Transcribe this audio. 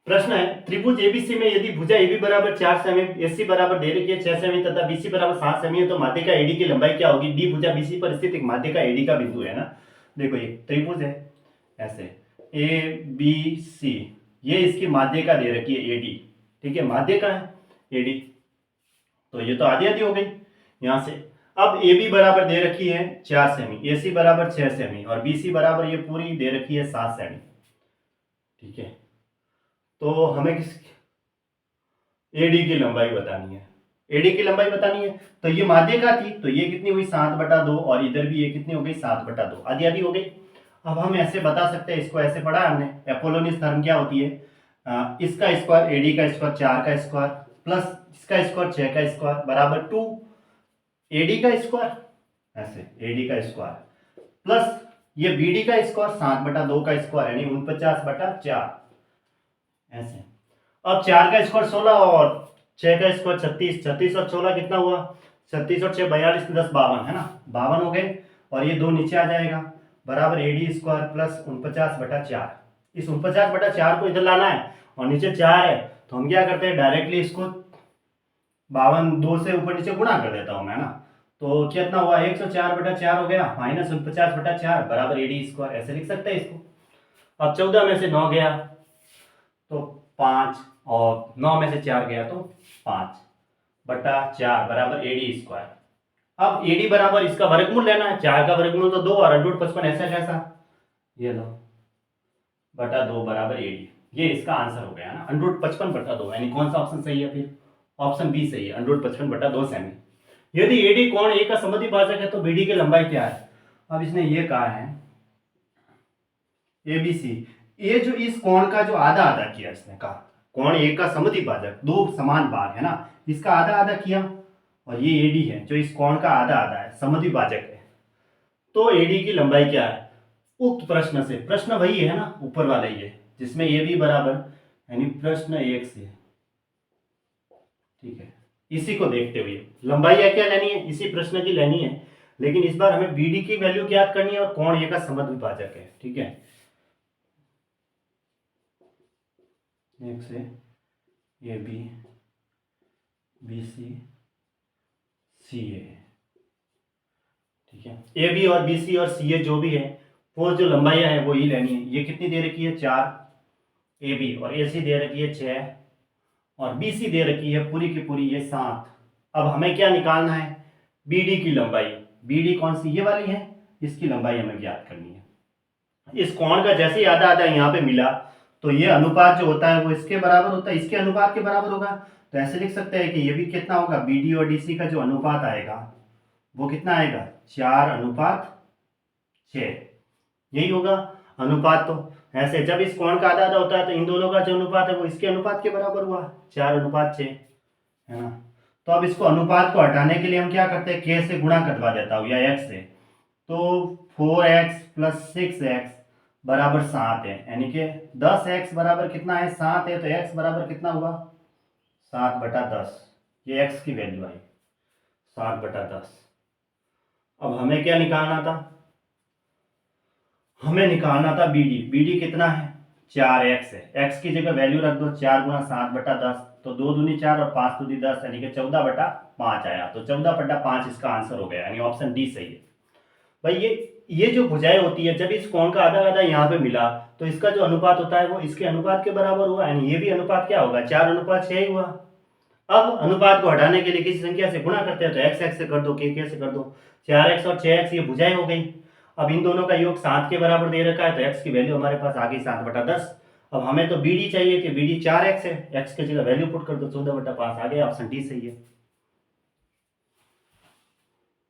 प्रश्न है, त्रिभुज एबीसी में यदि भुजा एबी बराबर 4 सेमी, एसी बराबर दे रखी है 6 सेमी तथा बीसी बराबर 7 सेमी है, तो माध्य का एडी की लंबाई क्या होगी? डी भुजा बीसी पर स्थित एक माध्य का एडी का बिंदु है ना। देखो ये त्रिभुज है ऐसे ए बी सी, ये इसकी माध्य का दे रखी है एडी, ठीक है, माध्य का है एडी, तो ये तो आधी आधी हो गई यहां से। अब ए बी बराबर दे रखी है 4 सेमी, ए सी बराबर 6 सेमी और बी सी बराबर ये पूरी दे रखी है 7 सेमी, ठीक है। तो हमें किस एडी की लंबाई बतानी है, एडी की लंबाई बतानी है, तो ये माध्य का थी, तो ये कितनी हुई 7/2 और इधर भी ये कितनी हो गई 7/2, आधी आधी हो गई। अब हम ऐसे बता सकते हैं, इसको ऐसे पढ़ा है हमने, एपोलोनियस थ्योरम क्या होती है, इसका स्क्वायर एडी का स्क्वायर 4 का स्क्वायर प्लस इसका स्क्वायर 6 का स्क्वायर बराबर 2 एडी का स्क्वायर, ऐसे एडी का स्क्वायर प्लस ये बीडी का स्क्वायर 7/2 का स्क्वायर यानी 49/4 ऐसे। अब 4 का स्क्वायर 16 और 6 का स्क्वायर 36, 36 और 16 कितना हुआ? 36 और 6 42, 10 52 है ना, 52 हो गए और ये 2 नीचे आ जाएगा बराबर एडी स्क्वायर प्लस 49/4। इस 49/4 को इधर लाना है और नीचे 4 है, तो हम क्या करते हैं डायरेक्टली इसको 52 2 से ऊपर नीचे गुणा कर देता हूं मैं ना, तो कितना हुआ 104/4 हो गया माइनस 49/4 बराबर एडी स्क्वायर, ऐसे लिख सकते हैं इसको। अब 14 में से 9 गया तो 5 और 9 में से 4 गया तो 5/4 बराबर एडी स्क्वायर। अब एडी बराबर इसका वर्गमूल लेना है, 4 का वर्गमूल तो 2 और √55 ऐसा कैसा, ये लो बटा 2 बराबर एडी, ये इसका आंसर हो गया ना, √55/2 यानी कौन सा ऑप्शन सही है? फिर ऑप्शन बी सही है, √55/2 सेमी। यदि एडी कोण ए का समद्विभाजक है तो बीडी की लंबाई क्या है? अब इसने ये कहा है एबीसी, ये जो इस कोण का जो आधा आधा किया इसने कहा, कोण ए का समद्विभाजक, दो समान भाग है ना, इसका आधा आधा किया और ये एडी है जो इस कोण का आधा आधा है, समद्विभाजक है, तो एडी की लंबाई क्या है? उक्त प्रश्न से, प्रश्न वही है ना ऊपर वाला ही है जिसमें ए बी बराबर यानी प्रश्न 1 से, ठीक है, इसी को देखते हुए लंबाई क्या लेनी है? इसी प्रश्न की लेनी है, लेकिन इस बार हमें बीडी की वैल्यू ज्ञात करनी है और कोण ए का समद्विभाजक है, ठीक है। एक से ए बी बी सी सी ए, ठीक है, ए बी और बी सी और सी ए जो भी है वो जो लंबाइयां है वो ही लेनी है। ये कितनी दे रखी है 4 ए बी और ए सी दे रखी है 6 और बी सी दे रखी है पूरी की पूरी ये 7। अब हमें क्या निकालना है? बीडी की लंबाई, बीडी कौन सी ये वाली है, इसकी लंबाई हमें ज्ञात करनी है। इस कोण का जैसे ही आधा आधा यहाँ पे मिला तो ये अनुपात जो होता है वो इसके बराबर होता है, इसके अनुपात के बराबर होगा, तो ऐसे लिख सकते हैं कि ये भी कितना होगा, बीडी और डीसी का जो अनुपात आएगा वो कितना आएगा 4:6, यही होगा अनुपात। तो ऐसे जब इस कोण का आधा आधा होता है तो इन दोनों का जो अनुपात है वो इसके अनुपात के बराबर हुआ 4:6 है ना। तो अब इसको अनुपात को हटाने के लिए हम क्या करते हैं, के से गुणा करवा देता हूँ या एक्स से, तो 4x + 6x बराबर 7 है, यानी कि 10x बराबर कितना है 7 है, तो x बराबर कितना हुआ 7/10, ये x की वैल्यू आई 7/10। अब हमें क्या निकालना था? हमें निकालना था बीडी, बीडी कितना है 4x है, x की जगह वैल्यू रख दो 4 × 7/10, तो 2 दूनी 4 और 5 दूनी 10 यानी कि 14/5 आया, तो 14/5 इसका आंसर हो गया, यानी ऑप्शन डी सही है। भाई ये जो भुजाएं होती है, जब इस कोण का आधा आधा यहाँ पे मिला तो इसका जो अनुपात होता है वो इसके अनुपात के बराबर हुआ, यानी ये भी अनुपात क्या होगा 4:6 ही हुआ। अब अनुपात को हटाने के लिए किसी संख्या से गुणा करते हैं, तो x से कर दो, k से कर दो, 4x और 6x ये भुजाएं हो गई। अब इन दोनों का योग 7 के बराबर दे रखा है, तो x की वैल्यू हमारे पास आ गई 7/10। अब हमें तो बीडी चाहिए कि बीडी 4x है, x की जगह वैल्यू पुट कर दो 14/5 आ गया, ऑप्शन डी सही है।